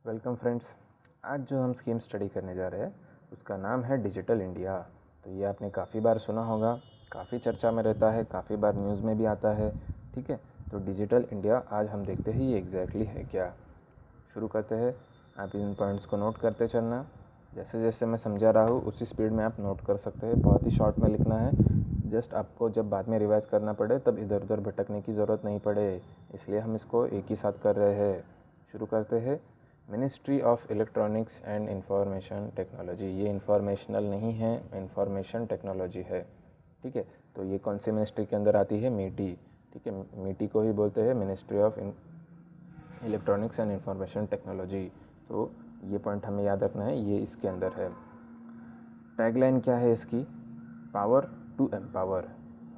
Welcome friends. आज जो हम स्कीम स्टडी करने जा रहे हैं उसका नाम है डिजिटल इंडिया। तो ये आपने काफ़ी बार सुना होगा, काफ़ी चर्चा में रहता है, काफ़ी बार न्यूज़ में भी आता है। ठीक है, तो डिजिटल इंडिया आज हम देखते हैं ये एग्जैक्टली है क्या। शुरू करते हैं। आप इन पॉइंट्स को नोट करते चलना, जैसे जैसे मैं समझा रहा हूँ उसी स्पीड में आप नोट कर सकते हैं। बहुत ही शॉर्ट में लिखना है, जस्ट आपको जब बाद में रिवाइज करना पड़े तब इधर उधर भटकने की ज़रूरत नहीं पड़े, इसलिए हम इसको एक ही साथ कर रहे हैं। शुरू करते हैं। Ministry of electronics and information technology, ये इंफॉर्मेशनल नहीं है, इंफॉर्मेशन टेक्नोलॉजी है। ठीक है, तो ये कौन सी मिनिस्ट्री के अंदर आती है? मीटी। ठीक है, मीटी को ही बोलते हैं ministry of electronics and information technology. तो ये पॉइंट हमें याद रखना है, ये इसके अंदर है। टैगलाइन क्या है इसकी? पावर टू एम्पावर,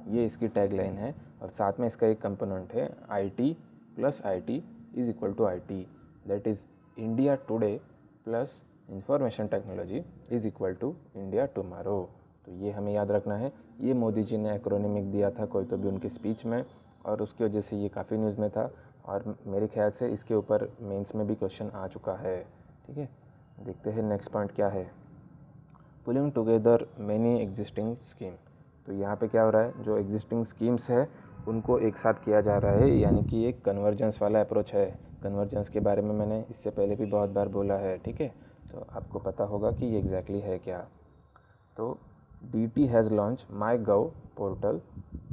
ये इसकी टैगलाइन है। और साथ में इसका एक कंपोनेंट है IT plus IT is equal to IT, that is India today plus information technology is equal to India tomorrow. तो ये हमें याद रखना है। ये मोदी जी ने एक्रोनिमिक दिया था कोई तो भी उनकी स्पीच में, और उसकी वजह से ये काफ़ी न्यूज़ में था, और मेरे ख्याल से इसके ऊपर मेंस में भी क्वेश्चन आ चुका है। ठीक है, देखते हैं नेक्स्ट पॉइंट क्या है। Pulling together many existing scheme. तो यहाँ पे क्या हो रहा है, जो एग्जिस्टिंग स्कीम्स है उनको एक साथ किया जा रहा है, यानी कि एक कन्वर्जेंस वाला अप्रोच है। कन्वर्जेंस के बारे में मैंने इससे पहले भी बहुत बार बोला है। ठीक है, तो आपको पता होगा कि ये एग्जैक्टली है क्या। तो DT has launch my gov portal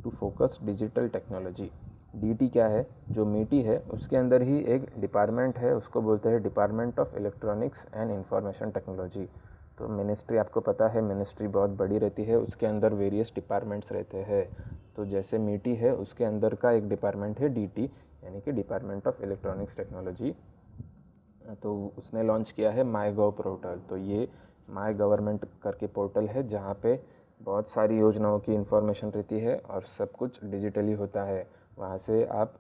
to focus digital technology. DT क्या है? जो मीटी है उसके अंदर ही एक डिपार्टमेंट है, उसको बोलते हैं department of electronics and information technology. तो मिनिस्ट्री आपको पता है, मिनिस्ट्री बहुत बड़ी रहती है, उसके अंदर वेरियस डिपार्टमेंट्स रहते हैं। तो जैसे मीटी है उसके अंदर का एक डिपार्टमेंट है DT, यानी कि डिपार्टमेंट ऑफ इलेक्ट्रॉनिक्स टेक्नोलॉजी। तो उसने लॉन्च किया है माई गव पोर्टल। तो ये माई गवर्नमेंट करके पोर्टल है जहाँ पे बहुत सारी योजनाओं की इन्फॉर्मेशन रहती है और सब कुछ डिजिटली होता है। वहाँ से आप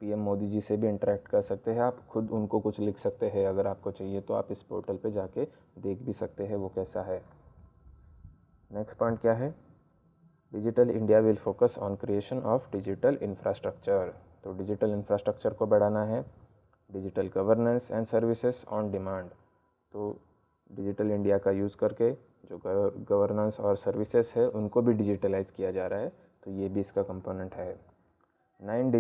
PM मोदी जी से भी इंटरेक्ट कर सकते हैं, आप खुद उनको कुछ लिख सकते हैं। अगर आपको चाहिए तो आप इस पोर्टल पे जाके देख भी सकते हैं वो कैसा है। नेक्स्ट पॉइंट क्या है? Digital India will focus on creation of digital infrastructure. तो डिजिटल इंफ्रास्ट्रक्चर को बढ़ाना है। Digital governance and services on demand. तो डिजिटल इंडिया का यूज़ करके जो गवर्नेंस और सर्विसेज है उनको भी डिजिटलाइज किया जा रहा है, तो ये भी इसका कंपोनेंट है। 9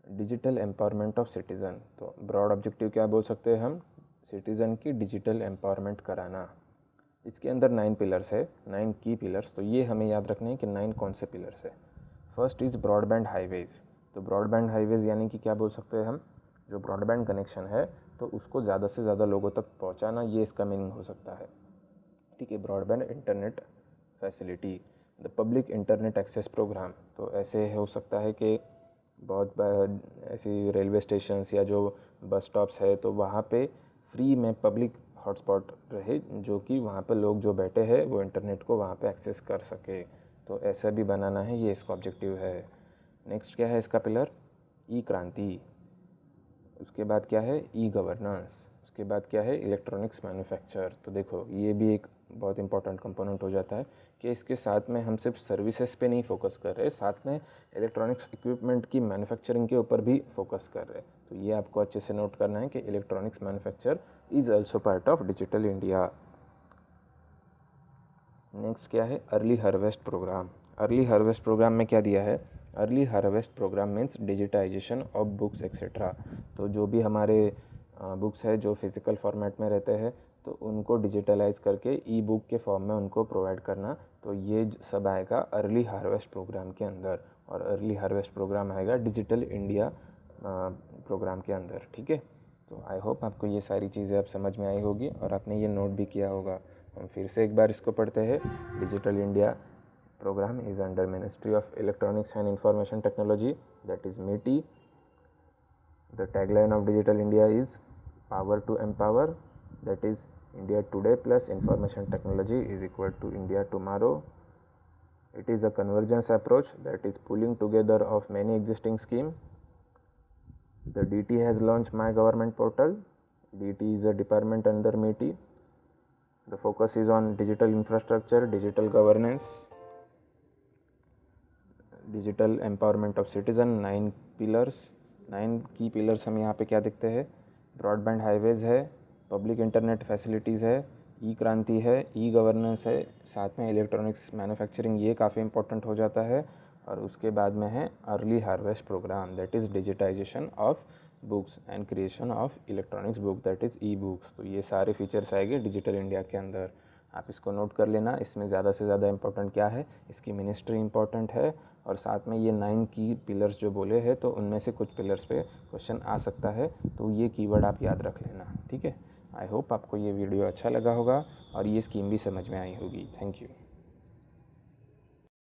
डिजिटल एम्पावरमेंट ऑफ सिटीज़न। तो ब्रॉड ऑब्जेक्टिव क्या बोल सकते हैं हम? सिटीज़न की डिजिटल एम्पावरमेंट कराना। इसके अंदर 9 पिलर्स है, 9 की पिलर्स। तो ये हमें याद रखना है कि 9 कौन से पिलर्स है। First is broadband highways. तो ब्रॉडबैंड हाईवेज़ यानी कि क्या बोल सकते हैं हम? जो ब्रॉडबैंड कनेक्शन है तो उसको ज़्यादा से ज़्यादा लोगों तक पहुंचाना, ये इसका मीनिंग हो सकता है। ठीक है, broadband internet facility, the public internet access programme. तो ऐसे हो सकता है कि बहुत ऐसी रेलवे स्टेशंस या जो बस स्टॉप्स है तो वहाँ पे फ्री में पब्लिक हॉटस्पॉट रहे, जो कि वहाँ पे लोग जो बैठे हैं वो इंटरनेट को वहाँ पे एक्सेस कर सके। तो ऐसा भी बनाना है, ये इसका ऑब्जेक्टिव है। नेक्स्ट क्या है इसका पिलर? ई क्रांति। उसके बाद क्या है? E governance. उसके बाद क्या है? Electronics manufacture. तो देखो ये भी एक बहुत इंपॉर्टेंट कंपोनेंट हो जाता है कि इसके साथ में हम सिर्फ सर्विसेज पे नहीं फोकस कर रहे, साथ में इलेक्ट्रॉनिक्स इक्विपमेंट की मैन्युफैक्चरिंग के ऊपर भी फोकस कर रहे। तो ये आपको अच्छे से नोट करना है कि electronics manufacture is also part of digital India. Next क्या है? Early harvest programme. Early harvest programme में क्या दिया है? Early harvest programme means digitisation of books etcetera. तो जो भी हमारे बुक्स है जो फिज़िकल फॉर्मेट में रहते हैं तो उनको डिजिटलाइज करके ई बुक के फॉर्म में उनको प्रोवाइड करना। तो ये सब आएगा अर्ली हार्वेस्ट प्रोग्राम के अंदर, और अर्ली हार्वेस्ट प्रोग्राम आएगा डिजिटल इंडिया प्रोग्राम के अंदर। ठीक है, तो आई होप आपको ये सारी चीज़ें अब समझ में आई होगी और आपने ये नोट भी किया होगा। हम फिर से एक बार इसको पढ़ते हैं। Digital India program is under Ministry of Electronics and Information Technology, that is MITI. The tagline of Digital India is Power to Empower, that is India Today plus Information Technology is equal to India Tomorrow. It is a convergence approach, that is pulling together of many existing schemes. The DT has launched My Government Portal. DT is a department under MITI. The focus is on digital infrastructure, digital governance, digital empowerment of citizen. 9 pillars, 9 की pillars हम यहाँ पे क्या देखते हैं? Broadband highways है, public internet facilities है, ई क्रांति है, ई गवर्नेंस है, साथ में इलेक्ट्रॉनिक्स मैन्युफैक्चरिंग, ये काफ़ी इंपॉर्टेंट हो जाता है। और उसके बाद में है early harvest programme, that is digitisation of books and creation of electronics book, that is e books. तो ये सारे फीचर्स आएंगे डिजिटल इंडिया के अंदर। आप इसको नोट कर लेना। इसमें ज़्यादा से ज़्यादा इंपॉर्टेंट क्या है, इसकी मिनिस्ट्री इंपॉर्टेंट है, और साथ में ये 9 की पिलर्स जो बोले हैं, तो उनमें से कुछ पिलर्स पे क्वेश्चन आ सकता है, तो ये कीवर्ड आप याद रख लेना, ठीक है। आई होप आपको ये वीडियो अच्छा लगा होगा और ये स्कीम भी समझ में आई होगी। Thank you.